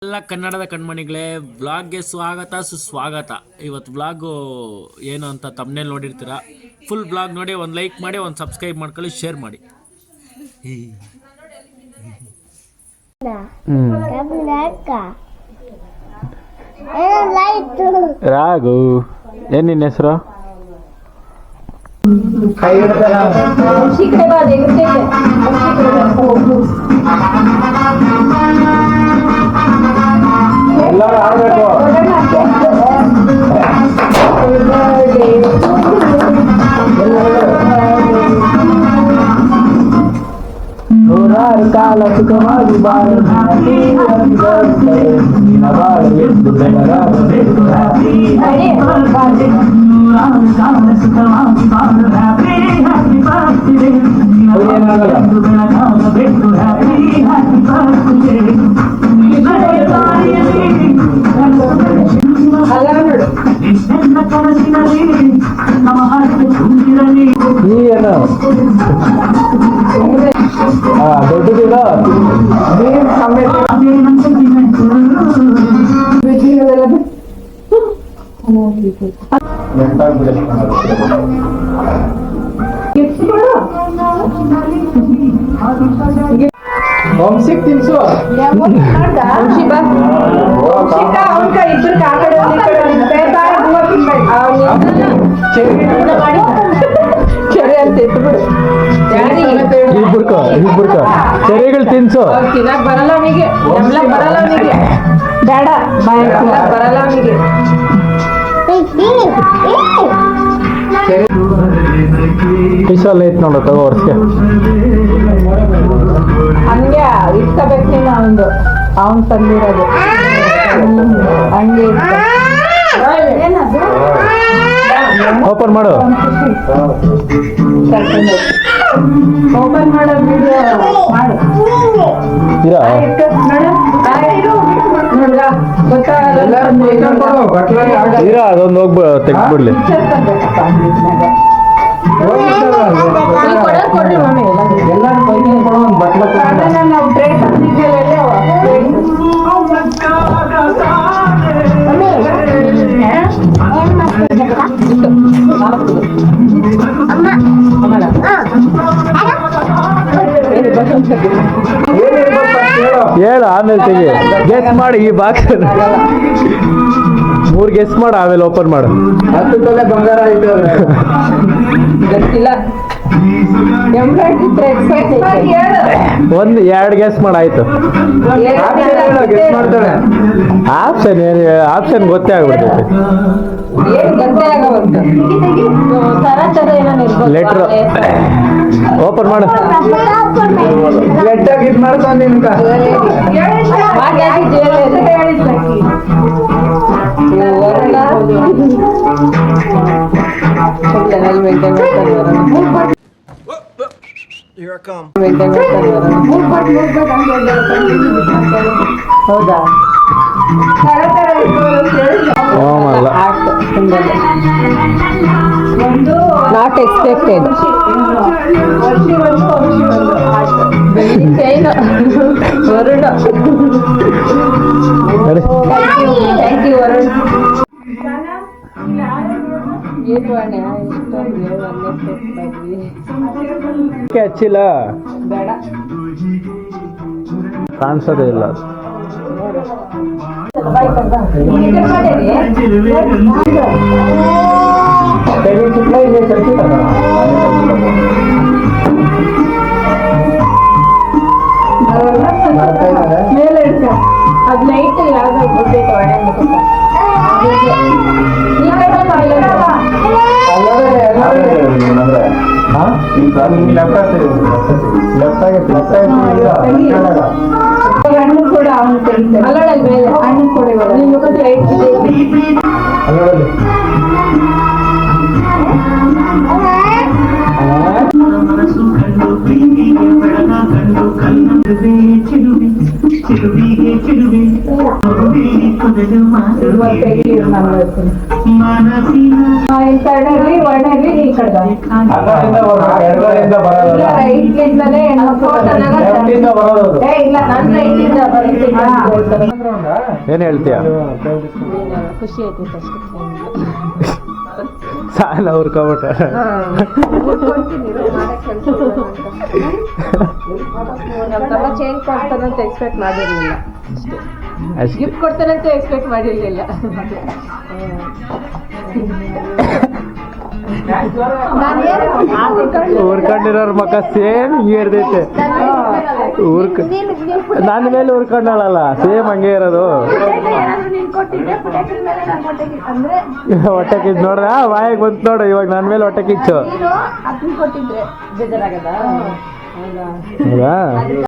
ಎಲ್ಲ ಕನ್ನಡದ ಕಣ್ಮಣಿಗಳೇ, ಬ್ಲಾಗ್ಗೆ ಸ್ವಾಗತ ಸುಸ್ವಾಗತ. ಇವತ್ತು ಬ್ಲಾಗು ಏನು ಅಂತ ತಮ್ಮನೇಲಿ ನೋಡಿರ್ತೀರ. ಫುಲ್ ಬ್ಲಾಗ್ ನೋಡಿ ಒಂದು ಲೈಕ್ ಮಾಡಿ, ಒಂದು ಸಬ್ಸ್ಕ್ರೈಬ್ ಮಾಡ್ಕೊಳ್ಳಿ, ಶೇರ್ ಮಾಡಿ. ರಾಘು, ಏನ್ ನಿನ್ನ ಹೆಸರು? ಎಲ್ಲರೂ ಆಡ್ಬೇಕು. ನೂರಾರು ಕಾಲ ಸುಖವಾಗಿ ಬಾಳು, ಬಾಳು ಎಂದು ಬೆಳಗಾಗಬೇಕು. ಏನು ದೊಡ್ಡದಿಲ್ಲ ವಂಶಿಕ್ ತಿನ್ಸು. ಚೆರಿಗಳು ತಿನ್ಸು. ತಿನ್ನಕ್ ಬರಲ್ಲ ಅವನಿಗೆ, ಬರಲ್ಲ ಅವನಿಗೆ, ಬೇಡ ಬರಲ್ಲ ಅವನಿಗೆ. ಪಿಸಲ್ ಐತ್ ನೋಡ, ತಗೋ ವರ್ಷಕ್ಕೆ ಹಂಗೆ ಇಟ್ಕೋಬೇಕು ಅವನು, ಅವನ್ ತಂದಿರೋದು ಹಂಗೆ ಓಪನ್ ಮಾಡು. ಓಪನ್ ಮಾಡೋ ವಿಡಿಯೋ ಮಾಡು. ಅದೊಂದು ಹೋಗ್ಬ ತೆಗ್ದ್ಬಿಡ್ಲಿ. ನಾವು ಟ್ರೇ ತಂದಿದ್ದೇವೆ. ಹೇಳು, ಆಮೇಲೆ ತೆಗಿ. ಗೆಸ್ ಮಾಡಿ ಈ ಬಾಕ್ಸ್ 3 ಗೆಸ್ ಮಾಡು, ಆಮೇಲೆ ಓಪನ್ ಮಾಡು. 10 ತೊಲೆ ಬಂಗಾರ ಆಯ್ತು. ಗೊತ್ತಿಲ್ಲ. 2 ಗೆಸ್ ಮಾಡಾಯ್ತು. ಆಪ್ಷನ್ ಗೊತ್ತೇ ಆಗ್ಬಿಡ್ತೈತೆ. ಲೆಟ್ರ್ ಓಪನ್ ಮಾಡು. ಲೆಟ್ಟಾಗಿ ಇದು ಮಾಡ್ಕೊಂಡು ಹೌದಾ? Not expected. Varun, thank you Varun. ಹಚ್ಚಿಲ್ಲ, ಬೇಡ ಕಾಣಿಸೋದೇ ಇಲ್ಲ. ಮೇಲೆ ಅದ್ ಲೈಟ್ ಯಾವ್ದು ಗೊತ್ತೈತೆ ಒಳ್ಳೆ ಹಣ್ಣು ಕೂಡ ಅವನು ಅಲ್ಲೋಡಲ್ ಮೇಲೆ ಹಣ್ಣು ಕೂಡ ಲೈಟ್ ಕಡೆಯಲ್ಲಿ ಒಣಗಿ ಈ ಕಡೆ ಎಡಗಡೆಯಿಂದ ಬರೋದು ಇಲ್ಲ ರೈಟ್ಲಿಂದಲೇ ಹೆಣ್ಮಕ್ಳು ಲೆಫ್ಟಿಂದ ಬರೋದು ಏ ಇಲ್ಲ ನನ್ನ ರೈಟಿಂದ ಬರುತ್ತೆ ಏನ್ ಹೇಳ್ತೀಯ ಖುಷಿ ಆಯ್ತು ಅಷ್ಟೇ ಸಾಲ ಹುರ್ಕೊಬಿಟ್ಟ ನಮ್ಮ ಚೇಂಜ್ ಕೊಡ್ತಾನಂತ ಎಕ್ಸ್ಪೆಕ್ಟ್ ಮಾಡಿರ್ಲಿಲ್ಲ ಅಷ್ಟೇ ಗಿಫ್ಟ್ ಕೊಡ್ತಾನಂತ ಎಕ್ಸ್ಪೆಕ್ಟ್ ಮಾಡಿರ್ಲಿಲ್ಲ ಹುರ್ಕೊಂಡಿರೋರ್ ಮಕ್ಕ ಸೇಮ್ ಹಿಂಗೆ ಇರ್ತೈತೆ ನನ್ನ ಮೇಲೆ ಹುರ್ಕೊಂಡಳಲ್ಲ ಸೇಮ್ ಹಂಗೆ ಇರೋದು ಹೊಟ್ಟೆ ಕಿಚ್ಚು ನೋಡ್ರ ಬಾಯಿಗೆ ಬಂತು ನೋಡು ಇವಾಗ ನನ್ನ ಮೇಲೆ ಹೊಟ್ಟೆ ಕಿಚ್ಚು ಕೊಟ್ಟಿದ್ರೆ ಬೇಜಾರಾಗದ ಹೌದಾ